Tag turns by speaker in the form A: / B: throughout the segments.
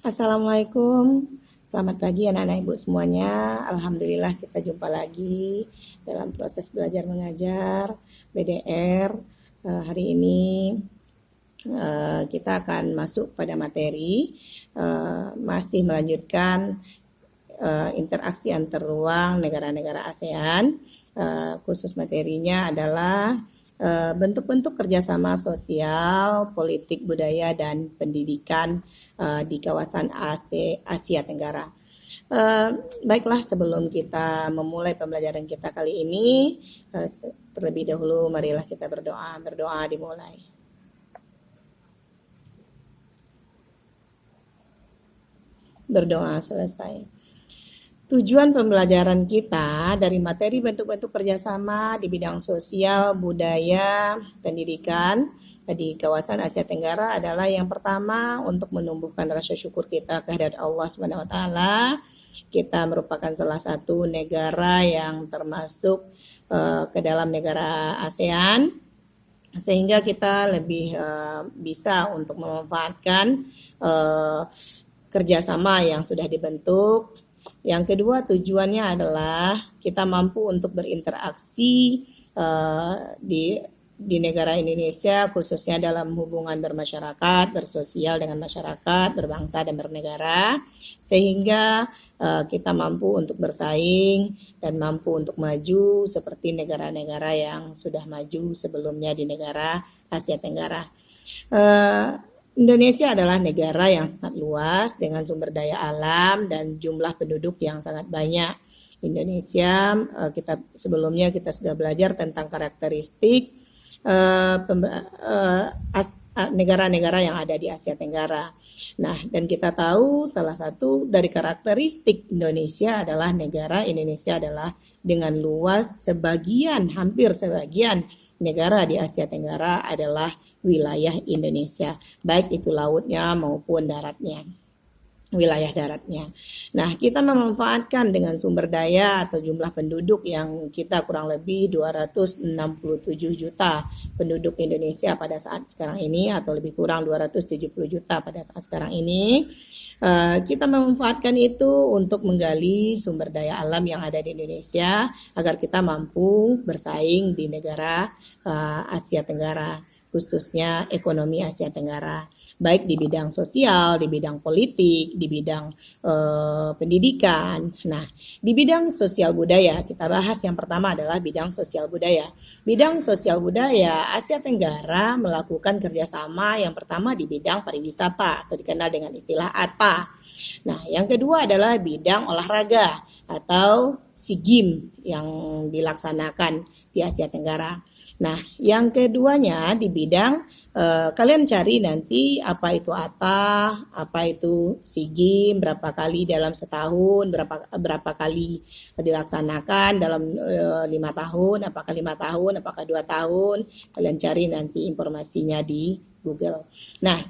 A: Assalamualaikum, selamat pagi anak-anak ibu semuanya. Alhamdulillah kita jumpa lagi dalam proses belajar mengajar BDR. Hari ini kita akan masuk pada materi, masih melanjutkan interaksi antar ruang negara-negara ASEAN. Khusus materinya adalah bentuk-bentuk kerjasama sosial, politik, budaya, dan pendidikan di kawasan Asia Tenggara. Baiklah, sebelum kita memulai pembelajaran kita kali ini, terlebih dahulu marilah kita berdoa. Berdoa dimulai. Berdoa selesai. Tujuan pembelajaran kita dari materi bentuk-bentuk kerjasama di bidang sosial, budaya, pendidikan di kawasan Asia Tenggara adalah yang pertama untuk menumbuhkan rasa syukur kita kehadirat Allah SWT. Kita merupakan salah satu negara yang termasuk ke dalam negara ASEAN, sehingga kita lebih bisa untuk memanfaatkan kerjasama yang sudah dibentuk. Yang kedua, tujuannya adalah kita mampu untuk berinteraksi di negara Indonesia, khususnya dalam hubungan bermasyarakat, bersosial dengan masyarakat, berbangsa dan bernegara, sehingga kita mampu untuk bersaing dan mampu untuk maju seperti negara-negara yang sudah maju sebelumnya di negara Asia Tenggara. Indonesia adalah negara yang sangat luas dengan sumber daya alam dan jumlah penduduk yang sangat banyak. Indonesia, sebelumnya kita sudah belajar tentang karakteristik negara-negara yang ada di Asia Tenggara. Nah, dan kita tahu salah satu dari karakteristik Indonesia adalah dengan luas hampir sebagian negara di Asia Tenggara adalah wilayah Indonesia, baik itu lautnya maupun wilayah daratnya. Nah, kita memanfaatkan dengan sumber daya atau jumlah penduduk yang kita kurang lebih 267 juta penduduk Indonesia pada saat sekarang ini, atau lebih kurang 270 juta pada saat sekarang ini. Kita memanfaatkan itu untuk menggali sumber daya alam yang ada di Indonesia agar kita mampu bersaing di negara Asia Tenggara, khususnya ekonomi Asia Tenggara, baik di bidang sosial, di bidang politik, di bidang pendidikan. Nah, di bidang sosial budaya, kita bahas yang pertama adalah bidang sosial budaya. Bidang sosial budaya Asia Tenggara melakukan kerjasama yang pertama di bidang pariwisata atau dikenal dengan istilah ATA. Nah, yang kedua adalah bidang olahraga atau SEA yang dilaksanakan di Asia Tenggara. Nah, yang keduanya di bidang kalian cari nanti apa itu ATA, apa itu SEA, berapa kali dalam setahun, berapa kali dilaksanakan dalam 5 tahun, apakah 5 tahun, apakah 2 tahun, kalian cari nanti informasinya di Google. Nah,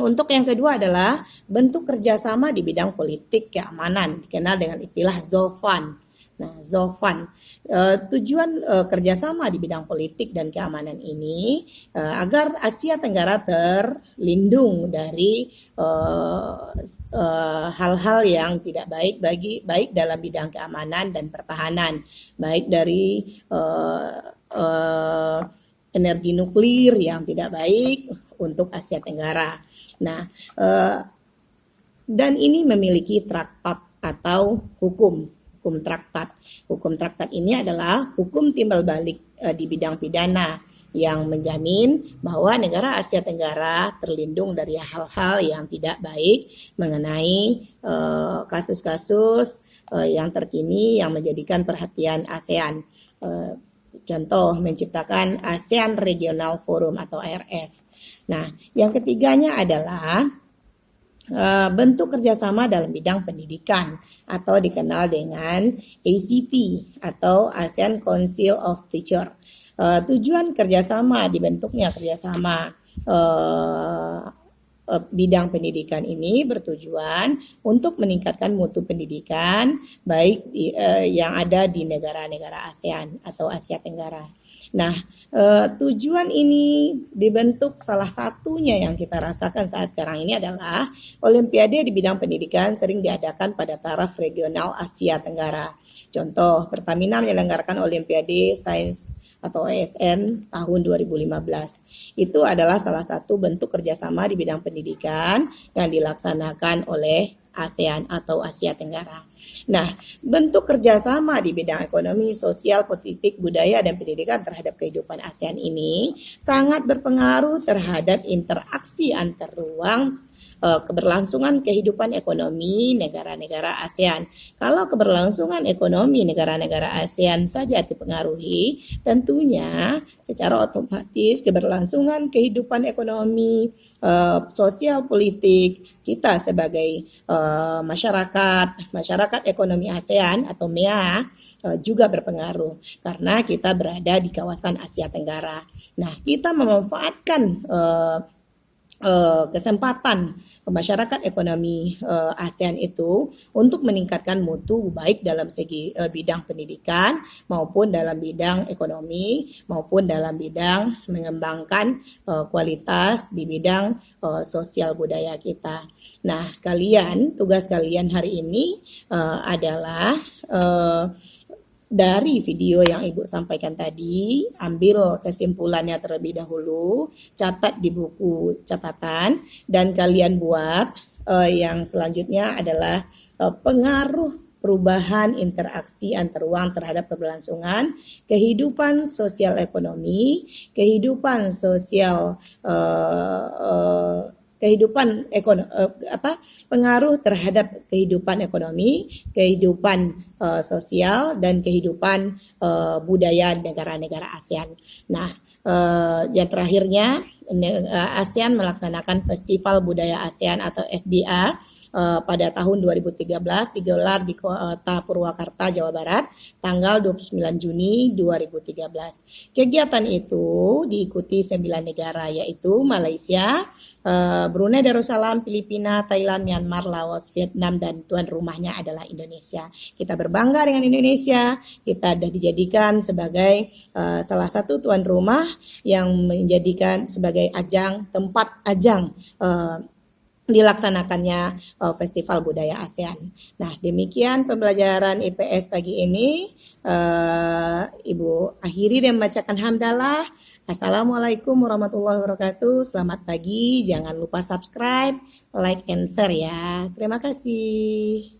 A: untuk yang kedua adalah bentuk kerjasama di bidang politik keamanan, dikenal dengan istilah ZOFAN. Nah, ZOFAN, tujuan kerjasama di bidang politik dan keamanan ini agar Asia Tenggara terlindung dari hal-hal yang tidak baik dalam bidang keamanan dan pertahanan, baik dari energi nuklir yang tidak baik untuk Asia Tenggara. Nah, dan ini memiliki traktat atau hukum traktat. Hukum traktat ini adalah hukum timbal balik di bidang pidana yang menjamin bahwa negara Asia Tenggara terlindung dari hal-hal yang tidak baik mengenai kasus-kasus yang terkini yang menjadikan perhatian ASEAN. Contoh, menciptakan ASEAN Regional Forum atau ARF. Nah, yang ketiganya adalah bentuk kerjasama dalam bidang pendidikan atau dikenal dengan ACT atau ASEAN Council of Teachers. Tujuan kerjasama dibentuknya kerjasama bidang pendidikan ini bertujuan untuk meningkatkan mutu pendidikan baik yang ada di negara-negara ASEAN atau Asia Tenggara. Nah, tujuan ini dibentuk, salah satunya yang kita rasakan saat sekarang ini adalah Olimpiade di bidang pendidikan sering diadakan pada taraf regional Asia Tenggara. Contoh, Pertamina menyelenggarakan Olimpiade Sains atau OSN tahun 2015. Itu adalah salah satu bentuk kerjasama di bidang pendidikan yang dilaksanakan oleh ASEAN atau Asia Tenggara. Nah, bentuk kerjasama di bidang ekonomi, sosial, politik, budaya, dan pendidikan terhadap kehidupan ASEAN ini sangat berpengaruh terhadap interaksi antar ruang keberlangsungan kehidupan ekonomi negara-negara ASEAN. Kalau keberlangsungan ekonomi negara-negara ASEAN saja dipengaruhi, tentunya secara otomatis keberlangsungan kehidupan ekonomi, sosial, politik kita sebagai masyarakat ekonomi ASEAN atau MEA juga berpengaruh karena kita berada di kawasan Asia Tenggara. Nah, kita memanfaatkan kesempatan masyarakat ekonomi ASEAN itu untuk meningkatkan mutu baik dalam segi bidang pendidikan maupun dalam bidang ekonomi maupun dalam bidang mengembangkan kualitas di bidang sosial budaya kita. Nah, tugas kalian hari ini adalah dari video yang Ibu sampaikan tadi, ambil kesimpulannya terlebih dahulu, catat di buku catatan, dan kalian buat yang selanjutnya adalah pengaruh perubahan interaksi antar ruang terhadap keberlangsungan kehidupan sosial ekonomi, kehidupan sosial pengaruh terhadap kehidupan ekonomi, kehidupan sosial, dan kehidupan budaya negara-negara ASEAN. Nah, yang terakhirnya, ASEAN melaksanakan Festival Budaya ASEAN atau FBA pada tahun 2013 digelar di Kota Purwakarta, Jawa Barat, tanggal 29 Juni 2013. Kegiatan itu diikuti 9 negara, yaitu Malaysia, Brunei Darussalam, Filipina, Thailand, Myanmar, Laos, Vietnam, dan tuan rumahnya adalah Indonesia. Kita berbangga dengan Indonesia. Kita sudah dijadikan sebagai salah satu tuan rumah yang menjadikan sebagai tempat ajang dilaksanakannya Festival Budaya ASEAN. Nah, demikian pembelajaran IPS pagi ini. Ibu akhiri dan membacakan hamdalah. Assalamualaikum warahmatullahi wabarakatuh. Selamat pagi. Jangan lupa subscribe, like, and share ya. Terima kasih.